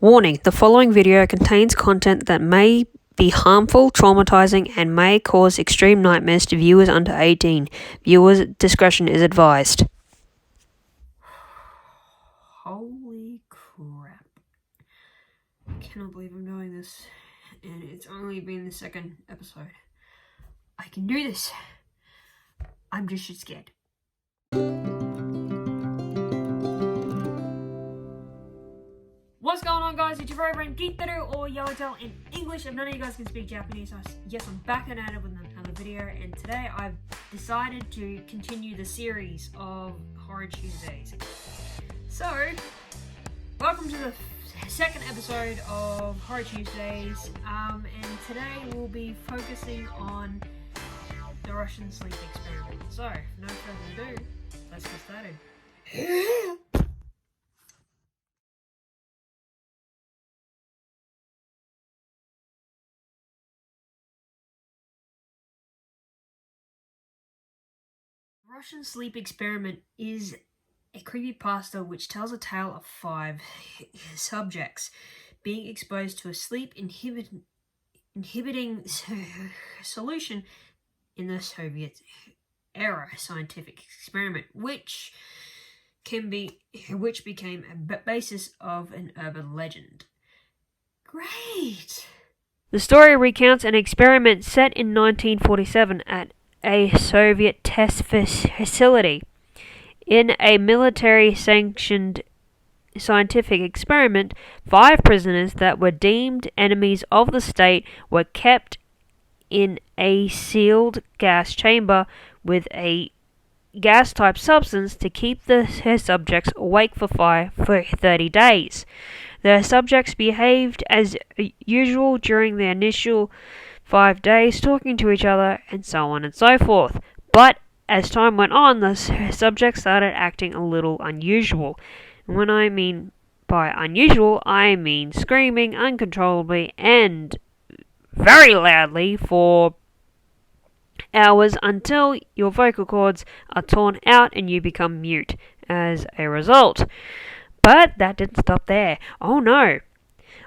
Warning, the following video contains content that may be harmful, traumatizing, and may cause extreme nightmares to viewers under 18. Viewers' discretion is advised. Holy crap. I cannot believe I'm doing this, and it's only been the second episode. I can do this. I'm just shit scared. What's going on, guys? It's your very friend Geek2 or Yellowtail in English. If none of you guys can speak Japanese, yes, I'm back at it with another video, and today I've decided to continue the series of Horror Tuesdays. So, welcome to the second episode of Horror Tuesdays, and today we'll be focusing on the Russian sleep experiment. So, no further ado, let's get started. Russian sleep experiment is a creepypasta which tells a tale of 5 subjects being exposed to a sleep inhibiting solution in the Soviet era scientific experiment, which became a basis of an urban legend. Great! The story recounts an experiment set in 1947 at a Soviet test facility. In a military-sanctioned scientific experiment, 5 prisoners that were deemed enemies of the state were kept in a sealed gas chamber with a gas-type substance to keep the subjects awake for 30 days. The subjects behaved as usual during the initial 5 days, talking to each other, and so on and so forth. But as time went on, the subjects started acting a little unusual. And when I mean by unusual, I mean screaming uncontrollably and very loudly for hours until your vocal cords are torn out and you become mute as a result. But that didn't stop there. Oh no!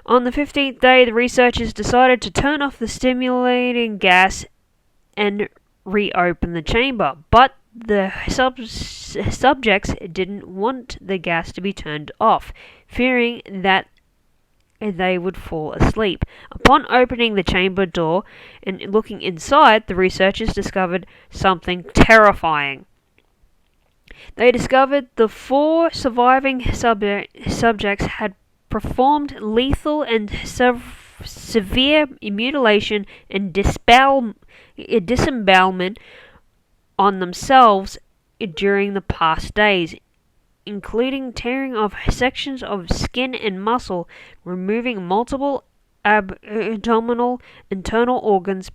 On the 15th day, the researchers decided to turn off the stimulating gas and reopen the chamber, but the subjects didn't want the gas to be turned off, fearing that they would fall asleep. Upon opening the chamber door and looking inside, the researchers discovered something terrifying. They discovered the 4 surviving subjects had performed lethal and severe mutilation and disembowelment on themselves during the past days, including tearing off sections of skin and muscle, removing multiple abdominal internal organs,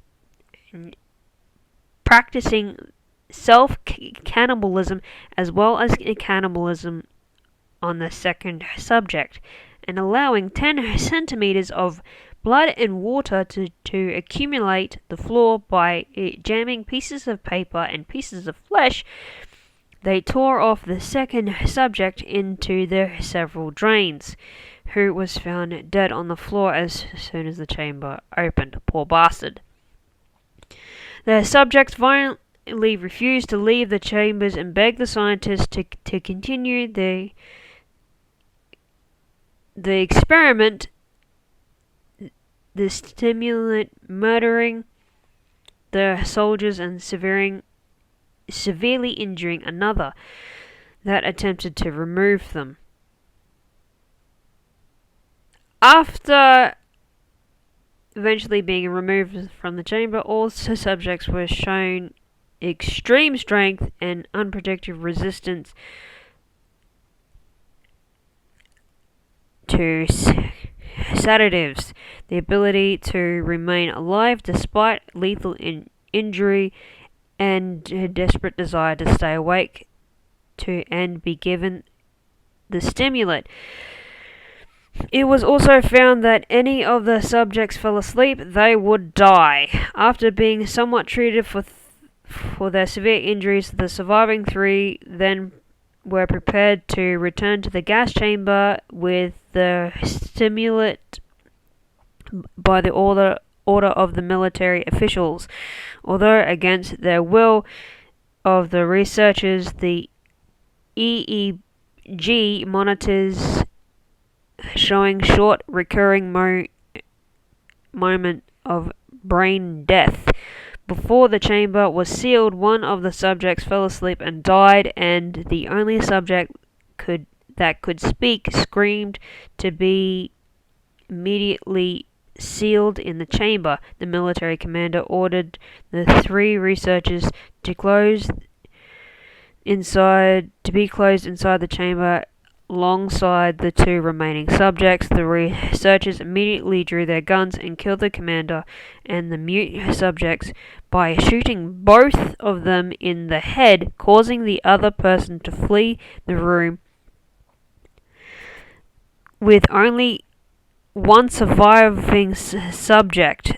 practicing self-cannibalism as well as cannibalism on the second subject, and allowing 10 centimeters of blood and water to accumulate the floor by jamming pieces of paper and pieces of flesh. They tore off the second subject into their several drains, who was found dead on the floor as soon as the chamber opened. Poor bastard. The subjects violently refused to leave the chambers and begged the scientists to continue the experiment, the stimulant murdering the soldiers and severely injuring another that attempted to remove them. After eventually being removed from the chamber, all subjects were shown extreme strength and unpredictable resistance to sedatives, the ability to remain alive despite lethal injury, and a desperate desire to stay awake and be given the stimulant. It was also found that any of the subjects fell asleep, they would die. After being somewhat treated for their severe injuries, the surviving 3 then were prepared to return to the gas chamber with the stimulant by the order of the military officials. Although against their will of the researchers, the EEG monitors showing short recurring moment of brain death. Before the chamber was sealed, one of the subjects fell asleep and died, and the only subject that could speak screamed to be immediately sealed in the chamber. The military commander ordered the 3 researchers to be closed inside the chamber alongside the 2 remaining subjects. The researchers immediately drew their guns and killed the commander and the mute subjects by shooting both of them in the head, causing the other person to flee the room. With only one surviving subject,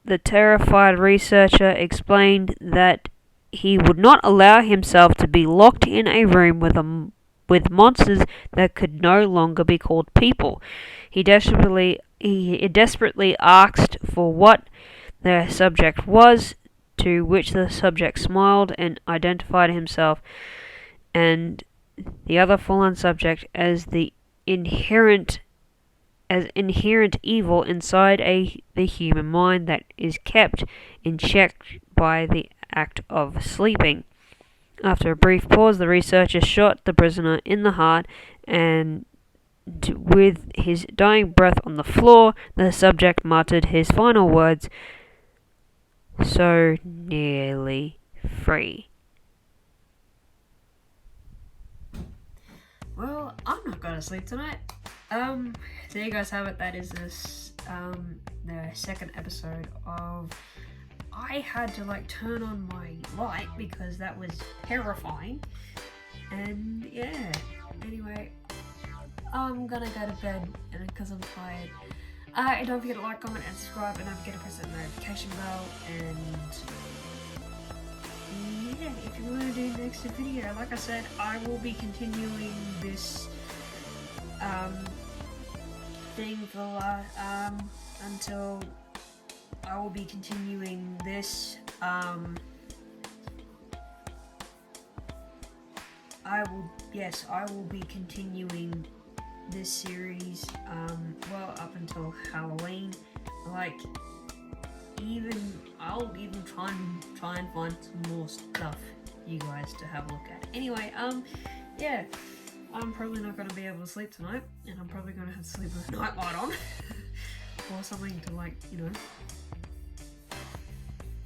the terrified researcher explained that he would not allow himself to be locked in a room with monsters that could no longer be called people. He desperately asked for what the subject was, to which the subject smiled and identified himself and the other fallen subject as the inherent evil inside the human mind that is kept in check by the act of sleeping. After a brief pause, the researcher shot the prisoner in the heart, and with his dying breath on the floor, the subject muttered his final words, "So nearly free." Well, I'm not gonna sleep tonight. There you guys have it. That is the second episode of. I had to turn on my light because that was terrifying. And yeah. Anyway, I'm gonna go to bed because I'm tired. Don't forget to like, comment, and subscribe, and don't forget to press that notification bell. And yeah, if you want to do the next video, like I said, I will be continuing this thing for until I will be continuing this. I will be continuing this series up until Halloween. I'll even try and find some more stuff you guys to have a look at. Anyway, yeah, I'm probably not going to be able to sleep tonight, and I'm probably going to have to sleep with a nightlight on or something to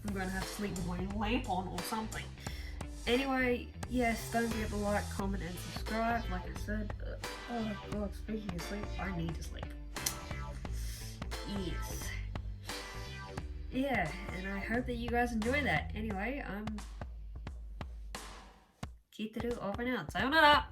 I'm going to have to sleep with my lamp on or something. Anyway, yes, don't forget to like, comment, and subscribe. Like I said, oh god, speaking of sleep, I need to sleep. Yes. Yeah, and I hope that you guys enjoy that. Anyway, Keep the do over and out. Sayonara!